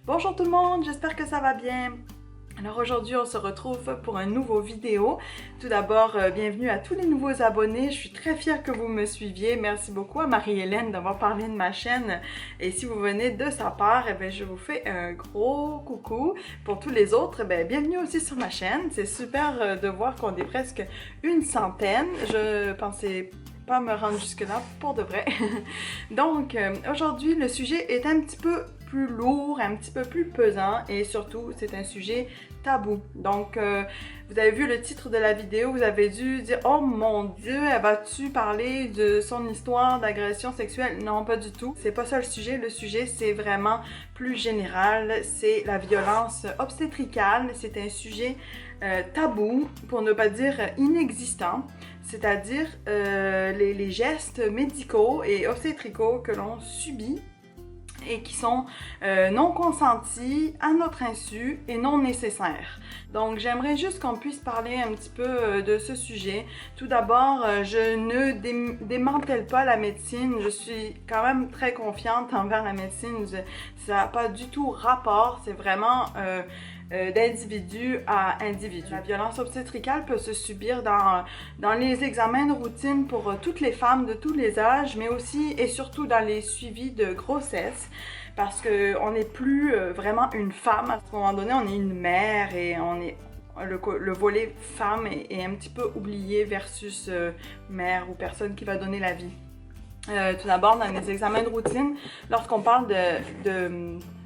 Bonjour tout le monde, j'espère que ça va bien. Alors aujourd'hui on se retrouve pour un nouveau vidéo. Tout d'abord, bienvenue à tous les nouveaux abonnés. Je suis très fière que vous me suiviez. Merci beaucoup à Marie-Hélène d'avoir parlé de ma chaîne. Et si vous venez de sa part, je vous fais un gros coucou. Pour tous les autres, bienvenue aussi sur ma chaîne. C'est super de voir qu'on est presque une centaine. Je pensais pas me rendre jusque là pour de vrai. Donc aujourd'hui le sujet est un petit peu plus lourd, un petit peu plus pesant et surtout c'est un sujet tabou. Donc vous avez vu le titre de la vidéo, vous avez dû dire oh mon dieu, elle va-tu parler de son histoire d'agression sexuelle? Non, pas du tout. C'est pas ça le sujet c'est vraiment plus général, c'est la violence obstétricale. C'est un sujet tabou, pour ne pas dire inexistant, c'est-à-dire les gestes médicaux et obstétricaux que l'on subit et qui sont non consentis, à notre insu et non nécessaires. Donc j'aimerais juste qu'on puisse parler un petit peu de ce sujet. Tout d'abord, je ne démantèle pas la médecine, je suis quand même très confiante envers la médecine, ça n'a pas du tout rapport, c'est vraiment d'individu à individu. La violence obstétricale peut se subir dans les examens de routine pour toutes les femmes de tous les âges, mais aussi et surtout dans les suivis de grossesse, parce qu'on n'est plus vraiment une femme. À ce moment donné, on est une mère et on est le volet femme est un petit peu oublié versus mère ou personne qui va donner la vie. Tout d'abord, dans les examens de routine, lorsqu'on parle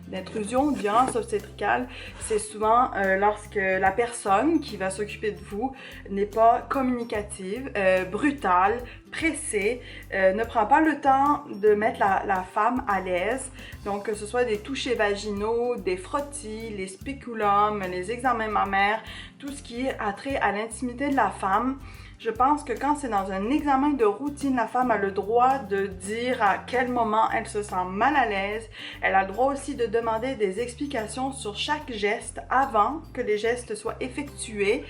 d'intrusion, de violence obstétricale, c'est souvent lorsque la personne qui va s'occuper de vous n'est pas communicative, brutale, pressée, ne prend pas le temps de mettre la femme à l'aise. Donc que ce soit des touchés vaginaux, des frottis, les spéculums, les examens mammaires, tout ce qui a trait à l'intimité de la femme. Je pense que quand c'est dans un examen de routine, la femme a le droit de dire à quel moment elle se sent mal à l'aise. Elle a le droit aussi de demander des explications sur chaque geste avant que les gestes soient effectués.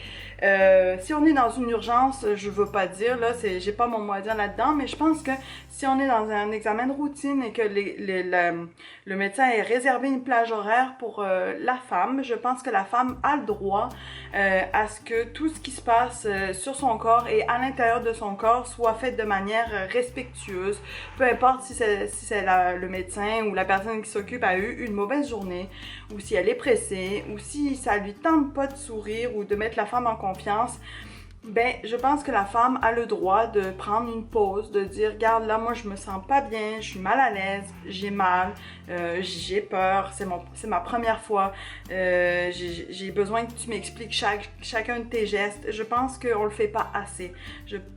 Si on est dans une urgence, je veux pas dire, là, j'ai pas mon mot à dire là-dedans, mais je pense que si on est dans un examen de routine et que le médecin ait réservé une plage horaire pour la femme, je pense que la femme a le droit à ce que tout ce qui se passe sur son corps et à l'intérieur de son corps soit fait de manière respectueuse. Peu importe si le médecin ou la personne qui s'occupe a eu une mauvaise journée, ou si elle est pressée, ou si ça lui tente pas de sourire ou de mettre la femme en confiance. Je pense que la femme a le droit de prendre une pause, de dire regarde là, moi je me sens pas bien, je suis mal à l'aise, j'ai mal, j'ai peur, c'est ma première fois, j'ai besoin que tu m'expliques chacun de tes gestes. Je pense qu'on le fait pas assez.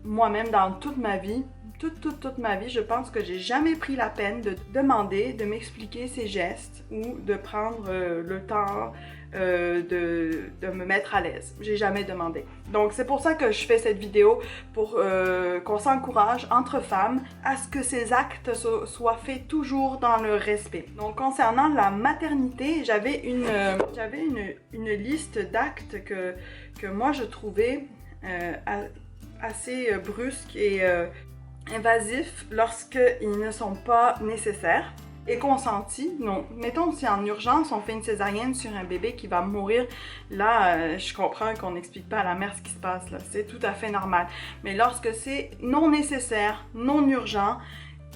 Moi-même dans toute ma vie, toute ma vie, je pense que j'ai jamais pris la peine de demander, de m'expliquer ces gestes ou de prendre le temps de me mettre à l'aise. J'ai jamais demandé. Donc c'est pour ça que je fais cette vidéo, pour qu'on s'encourage entre femmes à ce que ces actes soient faits toujours dans le respect. Donc concernant la maternité, j'avais une liste d'actes que moi je trouvais assez brusques et invasifs lorsqu'ils ne sont pas nécessaires et consentis. Donc, mettons si en urgence on fait une césarienne sur un bébé qui va mourir, là je comprends qu'on n'explique pas à la mère ce qui se passe, là, c'est tout à fait normal. Mais lorsque c'est non nécessaire, non urgent,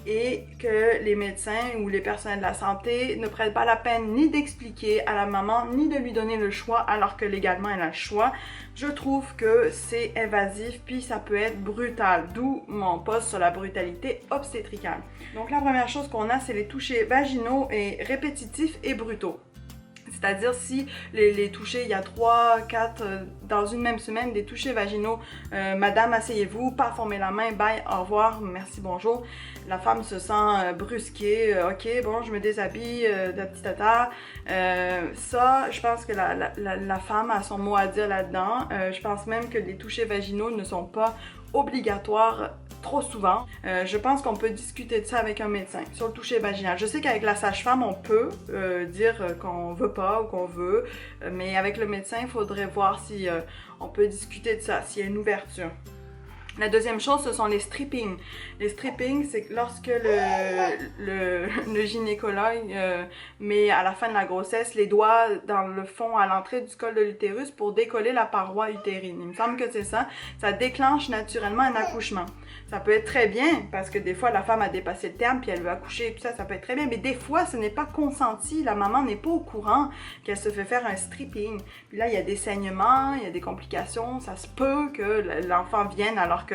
et que les médecins ou les personnels de la santé ne prennent pas la peine ni d'expliquer à la maman, ni de lui donner le choix alors que légalement elle a le choix, je trouve que c'est invasif puis ça peut être brutal, d'où mon post sur la brutalité obstétricale. Donc la première chose qu'on a, c'est les touchés vaginaux et répétitifs et brutaux. C'est-à-dire si les touchés, il y a 3, 4, dans une même semaine, des touchés vaginaux, madame, asseyez-vous, paf, on met la main, bye, au revoir, merci, bonjour. La femme se sent brusquée, ok, bon, je me déshabille, de petit tata. Ça, je pense que la femme a son mot à dire là-dedans. Je pense même que les touchés vaginaux ne sont pas obligatoires trop souvent. Je pense qu'on peut discuter de ça avec un médecin sur le toucher vaginal. Je sais qu'avec la sage-femme, on peut dire qu'on veut pas ou qu'on veut, mais avec le médecin, il faudrait voir si on peut discuter de ça, s'il y a une ouverture. La deuxième chose, ce sont les strippings. Les strippings, c'est lorsque le gynécologue met à la fin de la grossesse les doigts dans le fond à l'entrée du col de l'utérus pour décoller la paroi utérine. Il me semble que c'est ça. Ça déclenche naturellement un accouchement. Ça peut être très bien parce que des fois la femme a dépassé le terme puis elle veut accoucher et tout ça, ça peut être très bien. Mais des fois, ce n'est pas consenti. La maman n'est pas au courant qu'elle se fait faire un stripping. Puis là, il y a des saignements, il y a des complications. Ça se peut que l'enfant vienne alors que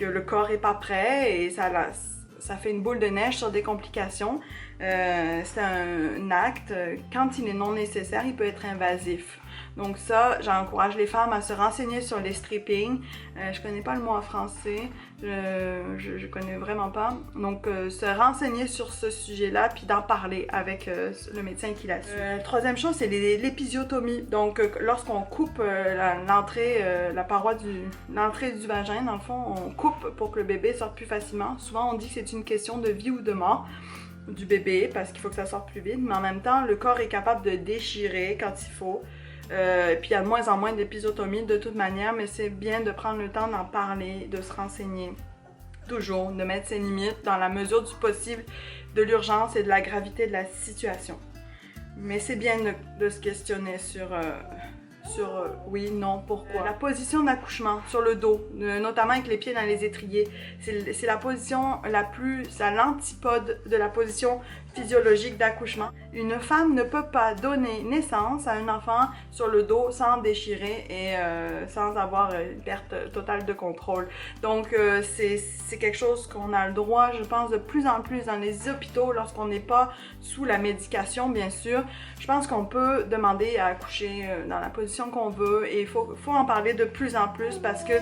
le corps est pas prêt et ça fait une boule de neige sur des complications. C'est un acte, quand il est non nécessaire, il peut être invasif. Donc ça, j'encourage les femmes à se renseigner sur les strippings. Je connais pas le mot en français, je connais vraiment pas. Donc se renseigner sur ce sujet-là, puis d'en parler avec le médecin qui l'a su. Troisième chose, c'est l'épisiotomie. Donc lorsqu'on coupe la paroi l'entrée du vagin, dans le fond, on coupe pour que le bébé sorte plus facilement. Souvent, on dit que c'est une question de vie ou de mort du bébé, parce qu'il faut que ça sorte plus vite. Mais en même temps, le corps est capable de déchirer quand il faut. Puis il y a de moins en moins d'épisiotomie de toute manière, mais c'est bien de prendre le temps d'en parler, de se renseigner, toujours, de mettre ses limites dans la mesure du possible de l'urgence et de la gravité de la situation. Mais c'est bien de se questionner sur oui, non, pourquoi. La position d'accouchement sur le dos, notamment avec les pieds dans les étriers, c'est la position c'est à l'antipode de la position physiologique d'accouchement. Une femme ne peut pas donner naissance à un enfant sur le dos sans déchirer et sans avoir une perte totale de contrôle. Donc c'est quelque chose qu'on a le droit, je pense, de plus en plus dans les hôpitaux lorsqu'on n'est pas sous la médication, bien sûr. Je pense qu'on peut demander à accoucher dans la position qu'on veut et il faut en parler de plus en plus parce que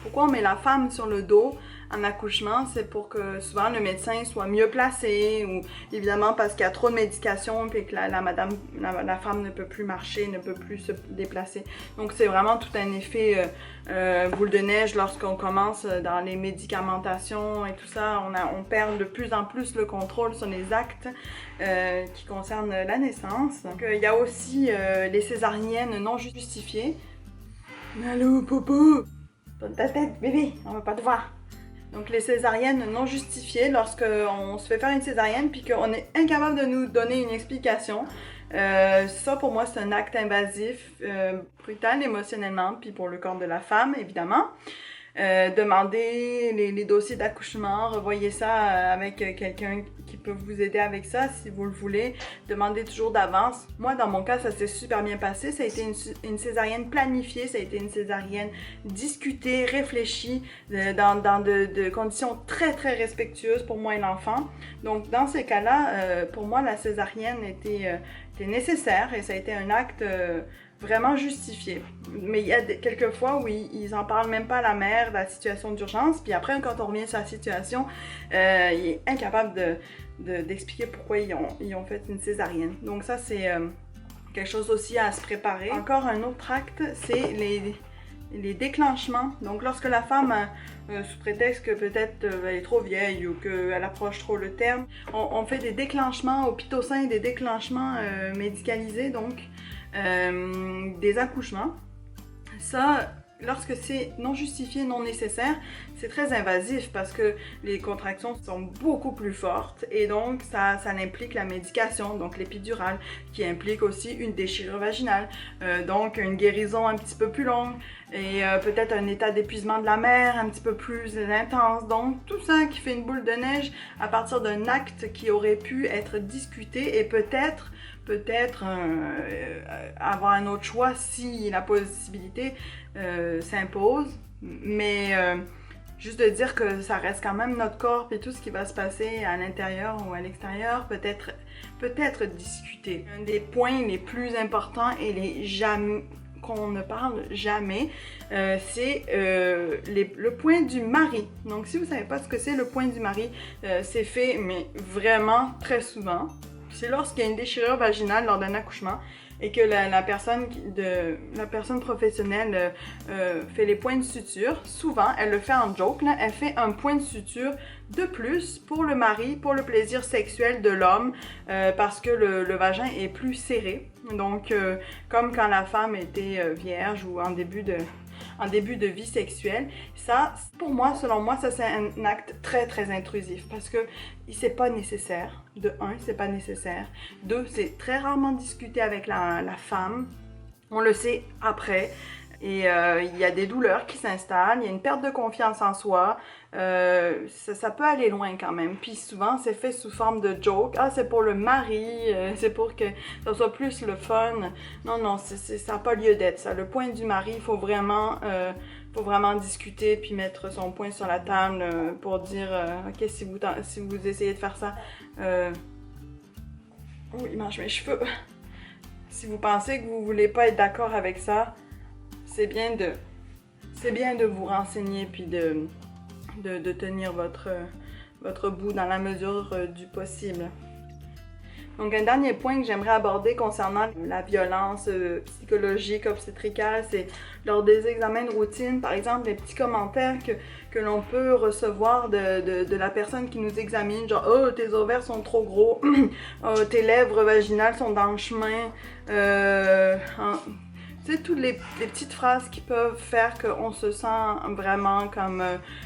pourquoi on met la femme sur le dos en accouchement, c'est pour que souvent le médecin soit mieux placé ou évidemment parce qu'il y a trop de médication et que la femme ne peut plus marcher, ne peut plus se déplacer. Donc c'est vraiment tout un effet boule de neige lorsqu'on commence dans les médicamentations et tout ça. On perd de plus en plus le contrôle sur les actes qui concernent la naissance. Donc il y a aussi les césariennes non justifiées. Allô, popo! Donne ta tête, bébé, on va pas te voir. Donc les césariennes non justifiées, lorsqu'on se fait faire une césarienne puis qu'on est incapable de nous donner une explication. Ça pour moi c'est un acte invasif, brutal émotionnellement, puis pour le corps de la femme évidemment. Demandez les dossiers d'accouchement, revoyez ça avec quelqu'un qui peut vous aider avec ça si vous le voulez. Demandez toujours d'avance. Moi, dans mon cas, ça s'est super bien passé. Ça a été une césarienne planifiée, ça a été une césarienne discutée, réfléchie, dans de conditions très très respectueuses pour moi et l'enfant. Donc dans ces cas-là, pour moi, la césarienne était nécessaire et ça a été un acte vraiment justifié. Mais il y a quelques fois où ils en parlent même pas à la mère de la situation d'urgence, puis après quand on revient sur la situation, il est incapable d'expliquer pourquoi ils ont fait une césarienne. Donc ça c'est quelque chose aussi à se préparer. Encore un autre acte, c'est les déclenchements. Donc lorsque la femme sous prétexte que peut-être elle est trop vieille ou qu'elle approche trop le terme, on fait des déclenchements au pitocin, des déclenchements médicalisés, donc des accouchements. Ça, lorsque c'est non justifié, non nécessaire, c'est très invasif parce que les contractions sont beaucoup plus fortes et donc ça implique la médication, donc l'épidurale, qui implique aussi une déchirure vaginale, donc une guérison un petit peu plus longue et peut-être un état d'épuisement de la mère un petit peu plus intense. Donc tout ça qui fait une boule de neige à partir d'un acte qui aurait pu être discuté et peut-être avoir un autre choix si la possibilité s'impose, mais juste de dire que ça reste quand même notre corps et tout ce qui va se passer à l'intérieur ou à l'extérieur peut-être discuté. Un des points les plus importants et qu'on ne parle jamais, c'est le point du mari. Donc si vous ne savez pas ce que c'est le point du mari, c'est fait mais vraiment très souvent. C'est lorsqu'il y a une déchirure vaginale lors d'un accouchement et que la personne professionnelle fait les points de suture. Souvent, elle le fait en joke, là, elle fait un point de suture de plus pour le mari, pour le plaisir sexuel de l'homme, parce que le vagin est plus serré. Donc, comme quand la femme était vierge ou en début en début de vie sexuelle, ça, pour moi, selon moi, ça c'est un acte très très intrusif parce que c'est pas nécessaire. De un, c'est pas nécessaire. Deux, c'est très rarement discuté avec la femme. On le sait après. Et il y a des douleurs qui s'installent, il y a une perte de confiance en soi, ça peut aller loin quand même. Puis souvent, c'est fait sous forme de joke. Ah, c'est pour le mari, c'est pour que ça soit plus le fun. Non, non, ça n'a pas lieu d'être ça. Le point du mari, il faut vraiment discuter puis mettre son point sur la table pour dire ok, si vous essayez de faire ça, oh, il mange mes cheveux. Si vous pensez que vous voulez pas être d'accord avec ça, c'est bien de vous renseigner puis de tenir votre bout dans la mesure du possible. Donc un dernier point que j'aimerais aborder concernant la violence psychologique obstétricale, c'est lors des examens de routine, par exemple, les petits commentaires que l'on peut recevoir de la personne qui nous examine, genre « Oh, tes ovaires sont trop gros, oh, tes lèvres vaginales sont dans le chemin », tu sais, toutes les petites phrases qui peuvent faire qu'on se sent vraiment comme...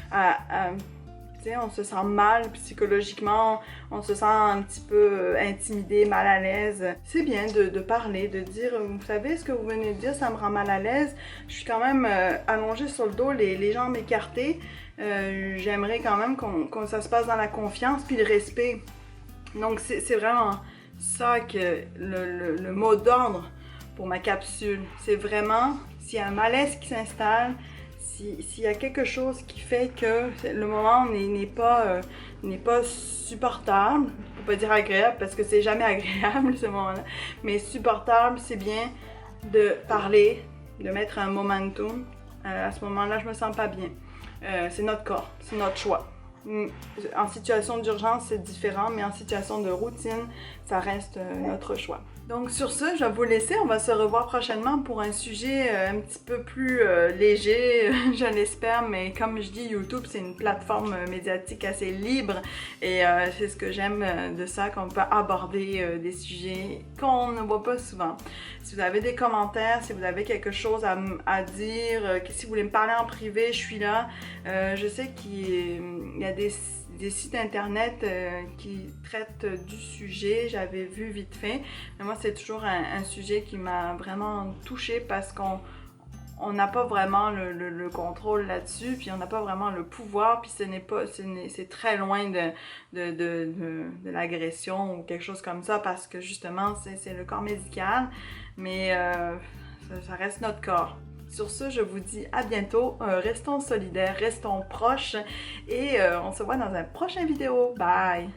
tu sais, on se sent mal psychologiquement, on se sent un petit peu intimidé, mal à l'aise. C'est bien de parler, de dire, vous savez, ce que vous venez de dire, ça me rend mal à l'aise. Je suis quand même allongée sur le dos, les jambes écartées. J'aimerais quand même que ça se passe dans la confiance puis le respect. Donc, c'est vraiment ça que le mot d'ordre pour ma capsule. C'est vraiment, s'il y a un malaise qui s'installe, s'il y a quelque chose qui fait que le moment n'est pas supportable, je peux pas dire agréable parce que c'est jamais agréable ce moment-là, mais supportable, c'est bien de parler, de mettre un momentum. À ce moment-là, je me sens pas bien. C'est notre corps, c'est notre choix. En situation d'urgence, c'est différent, mais en situation de routine, ça reste notre choix. Donc sur ce, je vais vous laisser. On va se revoir prochainement pour un sujet un petit peu plus léger, je l'espère. Mais comme je dis, YouTube, c'est une plateforme médiatique assez libre. Et c'est ce que j'aime de ça, qu'on peut aborder des sujets qu'on ne voit pas souvent. Si vous avez des commentaires, si vous avez quelque chose à dire, si vous voulez me parler en privé, je suis là. Je sais qu'il y a des sites internet qui traitent du sujet, j'avais vu vite fait. Mais moi, c'est toujours un sujet qui m'a vraiment touchée parce qu'on n'a pas vraiment le contrôle là-dessus, puis on n'a pas vraiment le pouvoir, puis c'est très loin de l'agression ou quelque chose comme ça parce que justement, c'est le corps médical, mais ça reste notre corps. Sur ce, je vous dis à bientôt, restons solidaires, restons proches et on se voit dans une prochaine vidéo. Bye!